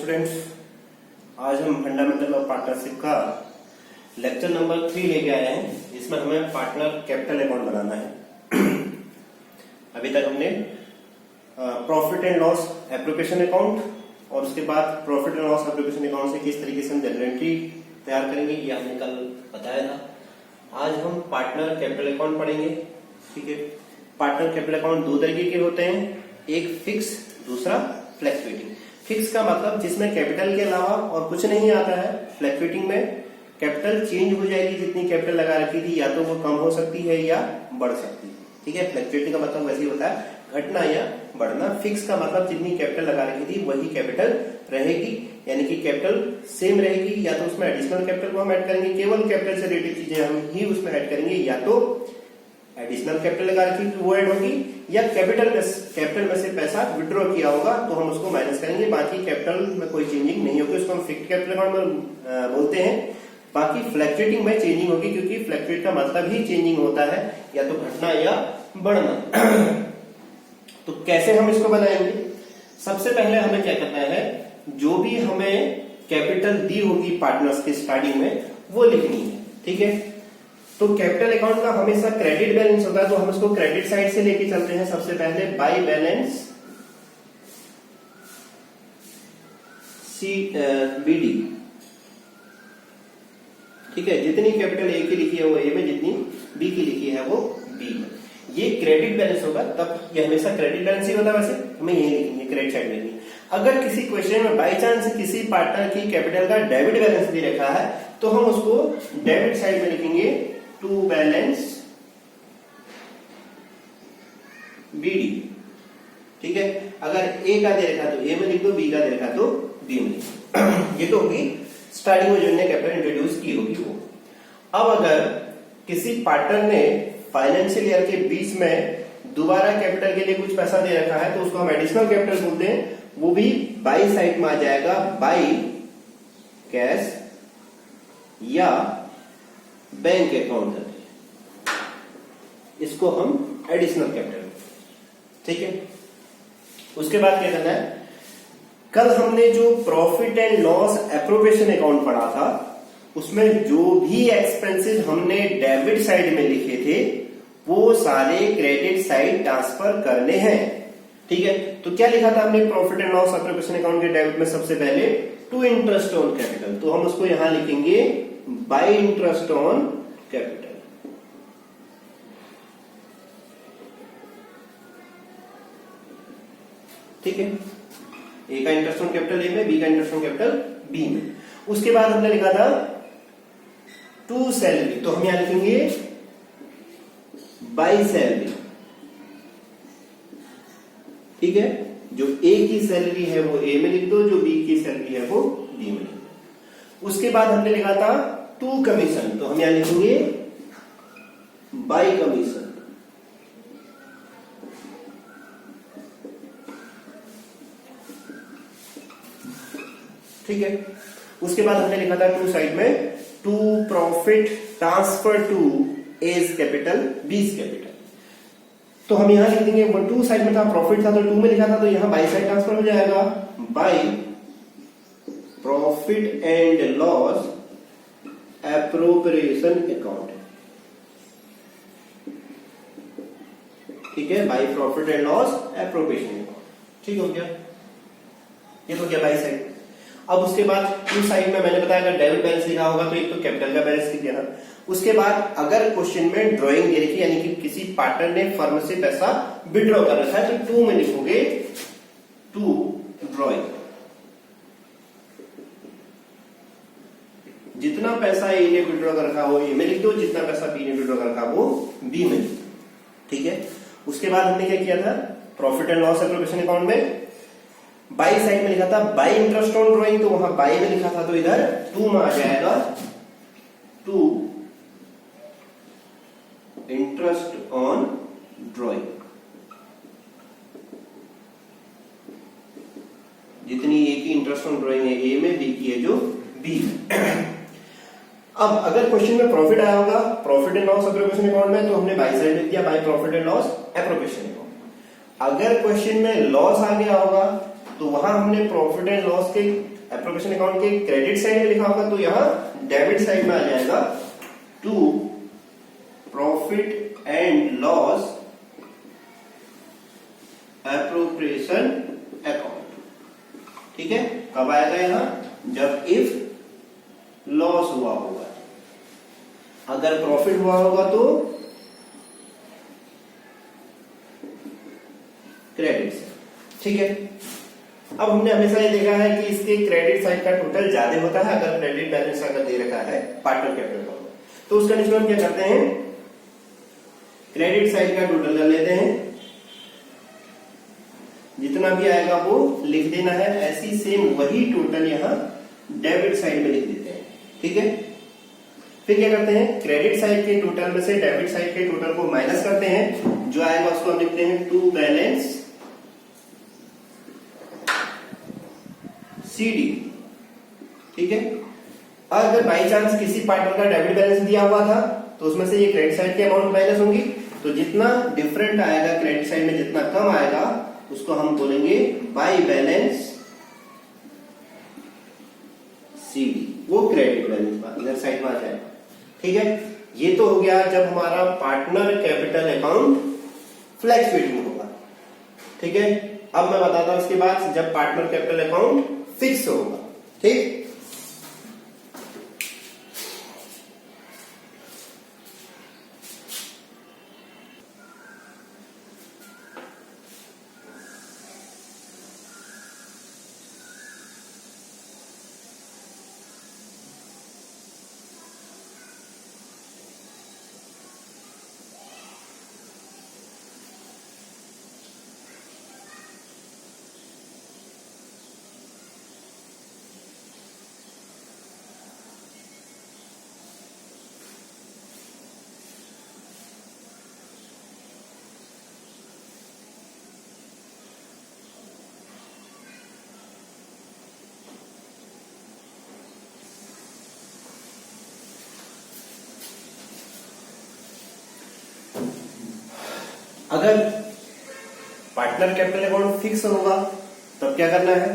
Students, आज हम fundamental of partnership का लेक्चर नंबर 3 लेके आए हैं। इसमें हमें पार्टनर कैपिटल अकाउंट बनाना है। अभी तक हमने profit and loss appropriation account और उसके बाद profit and loss appropriation account से किस तरीके से हम जनरल एंट्री तैयार करेंगे ये हमने कल बताया था। आज हम पार्टनर कैपिटल अकाउंट पढ़ेंगे। ठीक है, पार्टनर कैपिटल अकाउंट दो तरीके के होते हैं, एक फिक्स, दूसरा फ्लैक्चुएटिंग। फिक्स का मतलब जिसमें कैपिटल के अलावा और कुछ नहीं आता है। फ्लैक्चुएटिंग में कैपिटल चेंज हो जाएगी, जितनी कैपिटल लगा रखी थी या तो वो कम हो सकती है या बढ़ सकती है। ठीक है, फ्लैक्चुएटिंग का मतलब वैसे ही होता है, घटना या बढ़ना। फिक्स का मतलब जितनी कैपिटल लगा रखी थी वही कैपिटल रहेगी, यानी कि कैपिटल सेम रहेगी। या तो उसमें एडिशनल कैपिटल को हम ऐड करेंगे, केवल कैपिटल से रिलेटेड चीजें हम ही उसमें ऐड करेंगे, या तो एडिशनल कैपिटल लगा रखी थी वो ऐड होगी, या कैपिटल में से पैसा विड्रॉ किया होगा तो हम उसको माइनस करेंगे। बाकी कैपिटल में कोई चेंजिंग नहीं होगी, उसको हम फिक्स्ड कैपिटल अकाउंट बोलते हैं। बाकी फ्लैक्चुएटिंग में चेंजिंग होगी, क्योंकि फ्लैक्चुएट का मतलब ही चेंजिंग होता है, या तो घटना या बढ़ना। तो कैसे हम इसको बनाएंगे? सबसे पहले हमें क्या करना है, जो भी हमें कैपिटल दी होगी पार्टनर्स के स्टार्टिंग में वो लिखनी है। ठीक है, तो कैपिटल अकाउंट का हमेशा क्रेडिट बैलेंस होता है, तो हम इसको क्रेडिट साइड से लेके चलते हैं। सबसे पहले बाय बैलेंस BD। ठीक है, जितनी कैपिटल ए की लिखी है वो ए में, जितनी बी की लिखी है वो बी में। ये क्रेडिट बैलेंस होगा, तब ये हमेशा क्रेडिट बैलेंस ही होता है। वैसे हमें ये लिखेंगे, क्रेडिट साइड में। अगर किसी क्वेश्चन में बाई चांस किसी पार्टनर की कैपिटल का डेबिट बैलेंस दे रखा है तो हम उसको डेबिट साइड में लिखेंगे टू बैलेंस BD। ठीक है, अगर ए का दे रखा तो ए में लिख दो, बी का दे रखा तो बी में लिख दो। ये तो होगी स्टार्टिंग में जो हमने कैपिटल इंट्रोड्यूस की होगी वो। अब अगर किसी पार्टनर ने फाइनेंशियल ईयर के बीच में दोबारा कैपिटल के लिए कुछ पैसा दे रखा है तो उसको हम एडिशनल कैपिटल बोलते हैं। वो भी बाई साइड में आ जाएगा, बाई कैश या बैंक अकाउंट, इसको हम एडिशनल कैपिटल। ठीक है, उसके बाद क्या करना है, कल हमने जो profit and loss appropriation account पढ़ा था उसमें जो भी एक्सपेंसेस हमने डेबिट साइड में लिखे थे वो सारे क्रेडिट साइड ट्रांसफर करने हैं। ठीक है, तो क्या लिखा था हमने profit and loss appropriation account के डेबिट में? सबसे पहले टू इंटरेस्ट ऑन कैपिटल, तो हम उसको यहां लिखेंगे बाय इंटरेस्ट ऑन कैपिटल। ठीक है, ए का इंटरेस्ट ऑन कैपिटल ए में, बी का इंटरेस्ट ऑन कैपिटल बी में। उसके बाद हमने लिखा था टू सैलरी, तो हम यहां लिखेंगे बाय सैलरी। ठीक है, जो ए की सैलरी है वो ए में लिख दो, जो बी की सैलरी है वो बी में लिख दो। उसके बाद हमने लिखा था टू कमीशन, तो हम यहां लिखेंगे बाय कमीशन। ठीक है, उसके बाद हमने लिखा था टू साइड में to profit transfer to as capital बीज कैपिटल, तो हम यहां लिख देंगे, वो टू साइड में था, प्रॉफिट था तो टू में लिखा था, तो यहां बाई साइड ट्रांसफर हो जाएगा, by profit and loss appropriation account. ठीक है, by profit and loss appropriation account. ठीक हो गया, ये तो क्या बाई साइड। अब उसके बाद टू साइड में मैंने बताया अगर डेबिट बैलेंस लिखा होगा तो एक तो कैपिटल का बैलेंस लिख देना। उसके बाद अगर क्वेश्चन में ड्राइंग दे रखी, यानी कि किसी पार्टनर ने फर्म से पैसा विड्रॉ कर रखा है, तो टू में लिखोगे टू ड्रॉइंग। जितना पैसा ए ने विड्रॉ कर रखा हो ए में लिख दो, जितना पैसा बी ने विड्रॉ कर रखा वो बी में लिख दो। ठीक है, उसके बाद हमने क्या किया था, profit and loss appropriation account में बाई साइड में लिखा था बाई इंटरेस्ट ऑन ड्रॉइंग, तो वहां बाई में लिखा था तो इधर टू में आ जाएगा टू इंटरेस्ट ऑन ड्रॉइंग। जितनी ए की इंटरेस्ट ऑन ड्रॉइंग है ए में, बी की है जो बी में। अब अगर क्वेश्चन में प्रॉफिट आया होगा profit and loss appropriation account में, तो हमने बाई साइड लिख दिया by profit and loss appropriation account. अगर क्वेश्चन में लॉस आ गया होगा तो वहां हमने प्रॉफिट एंड लॉस के एप्रोप्रिएशन अकाउंट के क्रेडिट साइड में लिखा होगा तो यहाँ डेबिट साइड में आ जाएगा to profit and loss appropriation account. ठीक है, कब आएगा यहां? जब इफ लॉस हुआ होगा, अगर प्रॉफिट हुआ होगा तो क्रेडिट से। ठीक है, अब हमने हमेशा ये देखा है कि इसके क्रेडिट साइड का टोटल ज्यादा होता है अगर क्रेडिट बैलेंस अगर दे रखा है पार्टनर कैपिटल का, तो उस कंडीशन में हम क्या करते हैं, क्रेडिट साइड का टोटल कर लेते हैं, जितना भी आएगा वो लिख देना है। ऐसी सेम वही टोटल यहाँ डेबिट साइड में लिख देते हैं। ठीक है, फिर क्या करते हैं, क्रेडिट साइड के टोटल में से डेबिट साइड के टोटल को माइनस करते हैं, जो आएगा उसको हम लिखते हैं टू बैलेंस CD। ठीक है, अगर बाई चांस किसी पार्टनर का डेबिट बैलेंस दिया हुआ था तो उसमें से ये क्रेडिट साइड के अमाउंट माइनस होंगी, तो जितना डिफरेंट आएगा क्रेडिट साइड में, जितना कम आएगा उसको हम बोलेंगे बाई बैलेंस CD, वो क्रेडिट बैलेंस इधर साइड में आ जाएगा। ठीक है, ये तो हो गया जब हमारा पार्टनर कैपिटल अकाउंट फ्लैक्चुएट में होगा। ठीक है, अब मैं बताता हूं इसके बाद जब पार्टनर कैपिटल अकाउंट फिक्स होगा। ठीक, अगर पार्टनर कैपिटल अकाउंट फिक्स होगा तब क्या करना है,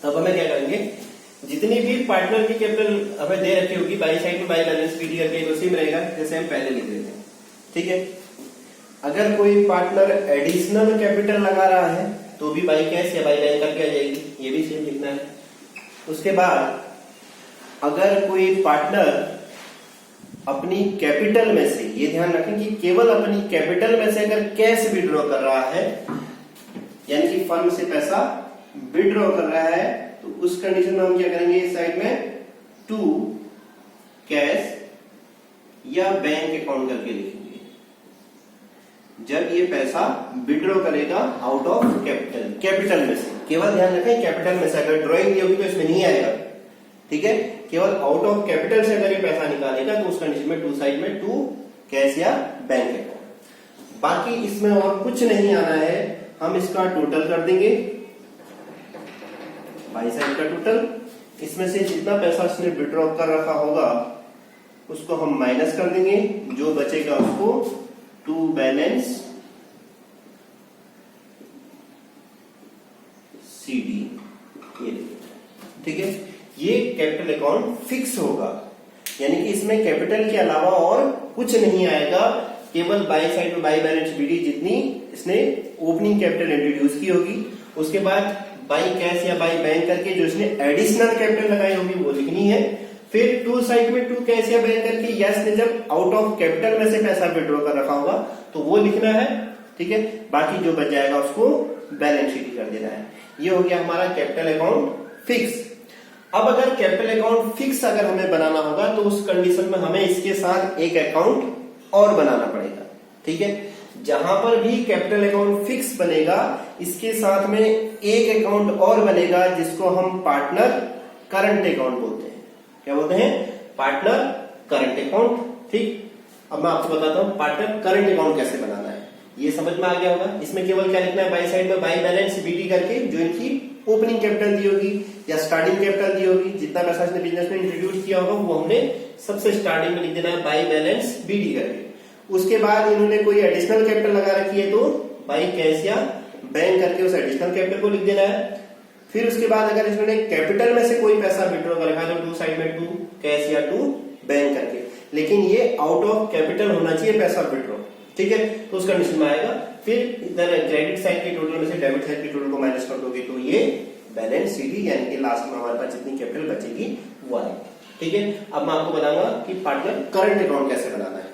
तब हमें क्या करेंगे, जितनी भी पार्टनर की कैपिटल हमें दे रखी होगी बाई साइड में बाई बैलेंस PD करके उसी में रहेगा जैसे हम पहले लिख देते हैं। ठीक है, अगर कोई पार्टनर एडिशनल कैपिटल लगा रहा है तो भी बाई कैश या बाई बैंक करके आ जाएगी, ये भी सेम लिखना है। उसके बाद अगर कोई पार्टनर अपनी कैपिटल में से, ये ध्यान रखें कि केवल अपनी कैपिटल में से अगर कैश विड्रॉ कर रहा है, यानी कि फंड से पैसा विड्रॉ कर रहा है, तो उस कंडीशन में हम क्या करेंगे, इस साइड में टू कैश या बैंक अकाउंट करके लिखेंगे। जब ये पैसा विड्रॉ करेगा आउट ऑफ कैपिटल, कैपिटल में से, केवल ध्यान रखें कैपिटल में से, अगर ड्रॉइंग दी होगी तो इसमें नहीं आएगा। ठीक है, केवल आउट ऑफ कैपिटल से अगर ये पैसा निकालेगा तो उस कंडीशन में टू साइड में टू कैश या बैंक अकाउंट। बाकी इसमें और कुछ नहीं आना है, हम इसका टोटल कर देंगे, बाई साइड का टोटल, इसमें से जितना पैसा इसने विड्रॉ कर रखा होगा उसको हम माइनस कर देंगे, जो बचेगा उसको टू बैलेंस CD ये। ठीक है, ये कैपिटल अकाउंट फिक्स होगा, यानी कि इसमें कैपिटल के अलावा और कुछ नहीं आएगा, केवल बाई साइड में बाई बैलेंस BD जितनी इसने ओपनिंग कैपिटल इंट्रोड्यूस की होगी, उसके बाद बाई कैश या बाई बैंक करके जो इसने एडिशनल कैपिटल लगाई होगी वो लिखनी है, फिर टू साइड में टू कैश या बैंक करके यस ने जब आउट ऑफ कैपिटल में से पैसा विड्रॉ कर रखा होगा तो वो लिखना है। ठीक है, बाकी जो बच जाएगा उसको बैलेंस शीट कर देना है। ये हो गया हमारा कैपिटल अकाउंट फिक्स। अब अगर कैपिटल अकाउंट फिक्स अगर हमें बनाना होगा तो उस कंडीशन में हमें इसके साथ एक अकाउंट और बनाना पड़ेगा। ठीक है, जहां पर भी कैपिटल अकाउंट फिक्स बनेगा इसके साथ में एक अकाउंट और बनेगा जिसको हम पार्टनर करंट अकाउंट बोलते हैं। क्या बोलते हैं? Partner current account. ठीक, अब मैं आपको बताता हूं पार्टनर करंट अकाउंट कैसे बनाना है। ये समझ में आ गया होगा। इसमें केवल क्या लिखना है, बाई साइड में बाई बैलेंस BD करके जो इनकी ओपनिंग कैपिटल दी होगी या स्टार्टिंग कैपिटल दी होगी, जितना पैसा इसने बिजनेस में इंट्रोड्यूस किया होगा वो हमने सबसे स्टार्टिंग में लिख देना है बाई बैलेंस BD करके। उसके बाद इन्होंने कोई एडिशनल कैपिटल लगा रखी है तो बाई कैश या बैंक करके उस एडिशनल कैपिटल को लिख देना है। फिर उसके बाद अगर इसने कैपिटल में से कोई पैसा विड्रॉ कर रखा है तो टू साइड में टू कैश या टू बैंक करके, लेकिन ये आउट ऑफ कैपिटल होना चाहिए पैसा विड्रॉ, ठीक है। तो उस कंडीशन में आएगा। फिर इधर क्रेडिट साइड के टोटल में से डेबिट साइड के टोटल को माइनस कर दोगे तो ये बैलेंस सीडी यानी कि लास्ट में हमारे पास जितनी कैपिटल बचेगी वो आएगी, ठीक है। अब मैं आपको बताऊंगा कि पार्टनर करंट अकाउंट कैसे बनाना है।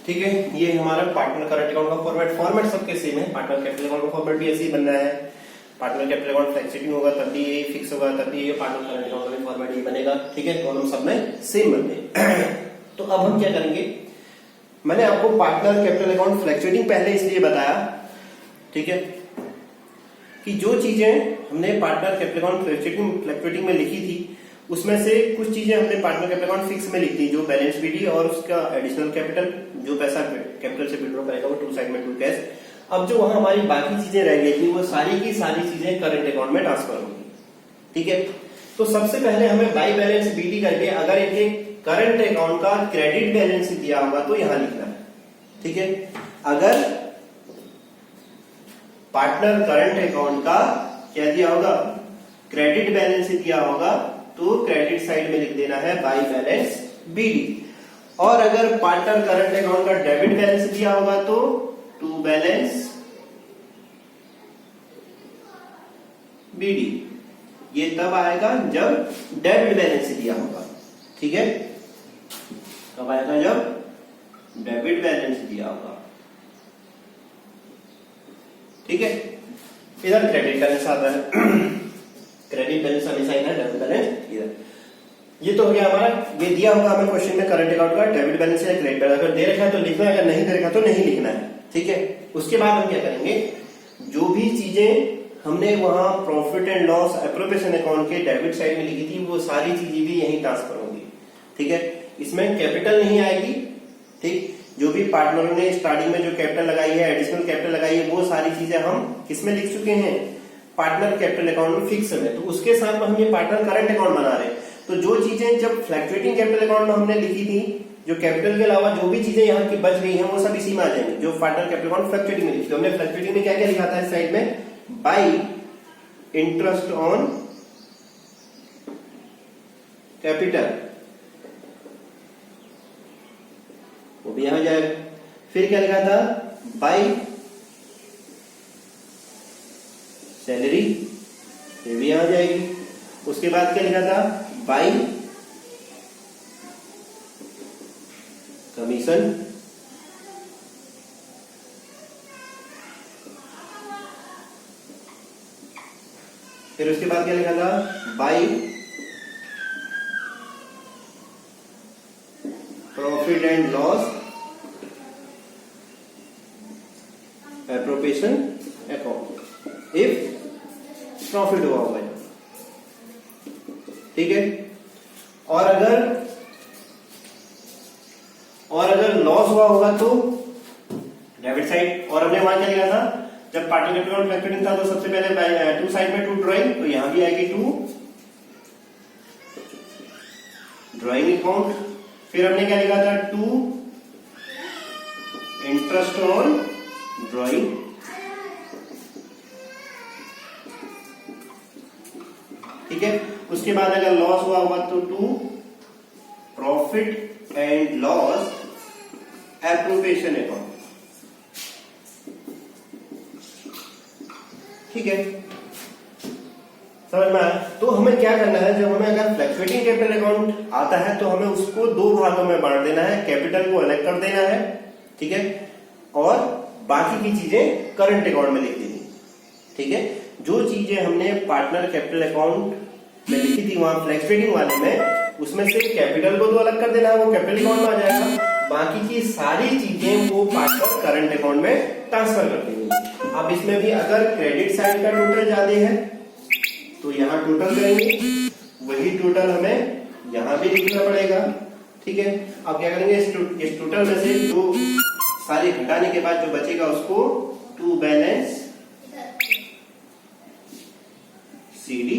ठीक है, ये हमारा पार्टनर करंट अकाउंट का फॉर्मेट सबके सेम है। पार्टनर कैपिटल अकाउंट का फॉर्मेट भी ऐसे ही बनना है। पार्टनर कैपिटल अकाउंट फ्लैक्चुएटिंग होगा तब भी यही फिक्स होगा, तब भी ये पार्टनर करंट अकाउंट का फॉर्मेट ही बनेगा, ठीक है। दोनों सब में सेम बनते हैं। तो अब हम क्या करेंगे, मैंने आपको पार्टनर कैपिटल अकाउंट फ्लैक्चुएटिंग पहले इसलिए बताया, ठीक है, कि जो चीजें हमने पार्टनर कैपिटल अकाउंट फ्लैक्चुएटिंग में लिखी थी उसमें से कुछ चीजें हमने पार्टनर कैपिटल अकाउंट फिक्स में लिख दी, जो बैलेंस बीडी और उसका एडिशनल कैपिटल, जो पैसा कैपिटल से विड्रॉ करेगा वो टू साइड में टू कैश। अब जो वहां हमारी बाकी चीजें रह गई थी वो सारी की सारी चीजें करंट अकाउंट में ट्रांसफर होगी, ठीक है। तो सबसे पहले हमें बाई बैलेंस बीडी करके अगर इनके करंट अकाउंट का क्रेडिट बैलेंस दिया होगा तो यहां लिखना है, ठीक है। अगर पार्टनर करंट अकाउंट का क्या दिया होगा, क्रेडिट बैलेंस दिया होगा तो क्रेडिट साइड में लिख देना है बाई बैलेंस बीडी। और अगर पार्टनर करंट अकाउंट का डेबिट बैलेंस दिया होगा तो टू बैलेंस बीडी। ये तब आएगा जब डेबिट बैलेंस दिया होगा, ठीक है। कब आएगा, जब डेबिट बैलेंस दिया होगा, ठीक है। इधर क्रेडिट बैलेंस आता है, क्रेडिट बैलेंस हमेशा इधर, डेबिट बैलेंस इधर। ये तो हो गया हमारा, ये दिया होगा हमें क्वेश्चन में करंट अकाउंट का डेबिट बैलेंस या क्रेडिट बैलेंस। अगर दे रखा है तो लिखना है, अगर नहीं दे रखा तो नहीं लिखना है, ठीक है। उसके बाद हम क्या करेंगे, जो भी चीजें हमने वहां profit and loss appropriation account के डेबिट साइड में लिखी थी वो सारी चीजें भी यहीं ट्रांसफर होंगी, ठीक है। इसमें कैपिटल नहीं आएगी, ठीक। जो भी पार्टनरों ने स्टार्टिंग में जो कैपिटल लगाई है, एडिशनल कैपिटल लगाई है, वो सारी चीजें हम किसमें लिख चुके हैं, पार्टनर कैपिटल अकाउंट में फिक्स में। तो उसके साथ में हम ये पार्टनर करंट अकाउंट बना रहे हैं। तो जो चीजें जब फ्लैक्चुएटिंग कैपिटल अकाउंट में हमने लिखी थी, जो कैपिटल के अलावा जो भी चीजें यहाँ की बच गई हैं वो सब इसी में आ जाएंगी, जो पार्टनर कैपिटल अकाउंट फ्लैक्चुएटिंग में लिखी। तो हमने फ्लैक्चुएटिंग में क्या क्या लिखा था इस साइड में, बाई इंटरेस्ट ऑन कैपिटल, वो भी यहां जाएगा। फिर क्या लिखा था, बाई सैलरी, ये भी यहां जाएगी। उसके बाद क्या लिखा था, बाई कमीशन, फिर उसके बाद क्या लिखा था, by profit and loss appropriation account, if profit हुआ होगा, ठीक है। और अगर लॉस हुआ होगा तो डेबिट साइड। और हमने वहां क्या लिखा था, जब पार्टनर कैपिटल अकाउंट फ्लैक्चुएटिंग था तो सबसे पहले टू साइड में टू ड्राइंग, तो यहां भी आएगी टू ड्राइंग अकाउंट। फिर हमने क्या लिखा था, टू इंटरेस्ट ऑन ड्राइंग, ठीक है। उसके बाद अगर लॉस हुआ होगा तो to profit and loss appropriation account, ठीक है। समझ में आया। तो हमें क्या करना है, जब हमें अगर फ्लैक्चुएटिंग कैपिटल अकाउंट आता है तो हमें उसको दो भागों में बांट देना है, कैपिटल को अलग कर देना है, ठीक है, और बाकी की चीजें करंट अकाउंट में लिख देनी, ठीक है। जो चीजें हमने पार्टनर कैपिटल अकाउंट में लिखी थी वहां फ्लैक्चुएटिंग वाले में, उसमें से कैपिटल को तो अलग कर देना है, वो कैपिटल अकाउंट में आ जाएगा। बाकी की सारी चीजें वो पार्टनर करंट अकाउंट में ट्रांसफर कर देंगे। अब इसमें भी अगर क्रेडिट साइड का टोटल ज्यादा है तो यहाँ टोटल करेंगे, वही टोटल हमें यहाँ भी लिखना पड़ेगा, ठीक है। अब क्या करेंगे, इस टोटल में से जो सारे घटाने के बाद जो बचेगा उसको टू बैलेंस सीडी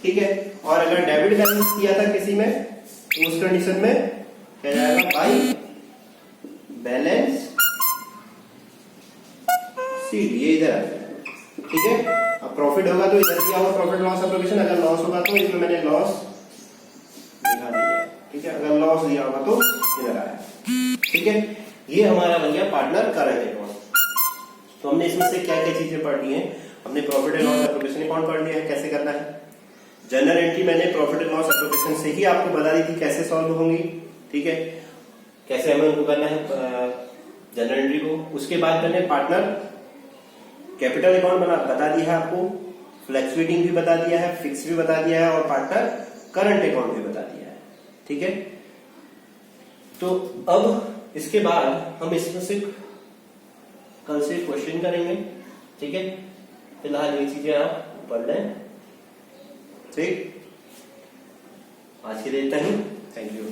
ठीक है। और अगर डेबिट बैलेंस किया था किसी में तो उस कंडीशन में क्या जाएगा, बाई बैलेंस शीट, ये इधर आ जाएगा। ठीक है। अब प्रॉफिट होगा तो इधर दिया होगा प्रॉफिट लॉस एप्लीकेशन, अगर लॉस होगा तो इसमें मैंने लॉस दिखा दिया। ठीक है, अगर लॉस दिया होगा तो इधर आया। ठीक है, ये हमारा बन गया पार्टनर करंट अकाउंट। तो हमने इसमें से क्या क्या चीजें पढ़ ली हैं। हमने profit and loss application account पढ़ लिया है कैसे करना है। जनरल एंट्री मैंने प्रॉफिट एंड लॉस एप्लीकेशन से ही आपको बता दी थी कैसे सॉल्व होंगी। ठीक है, कैसे हमें उनको करना है जनरल एंट्री को। उसके बाद मैंने पार्टनर कैपिटल अकाउंट बता दिया है आपको, फ्लैक्चुएटिंग भी बता दिया है, फिक्स भी बता दिया है और पार्टनर करंट अकाउंट भी बता दिया है। ठीक है, तो अब इसके बाद हम इसमें से कल से क्वेश्चन करेंगे। ठीक है, फिलहाल ये चीजें आप पढ़ लें। ठीक, आज के लिए इतना ही। Thank you.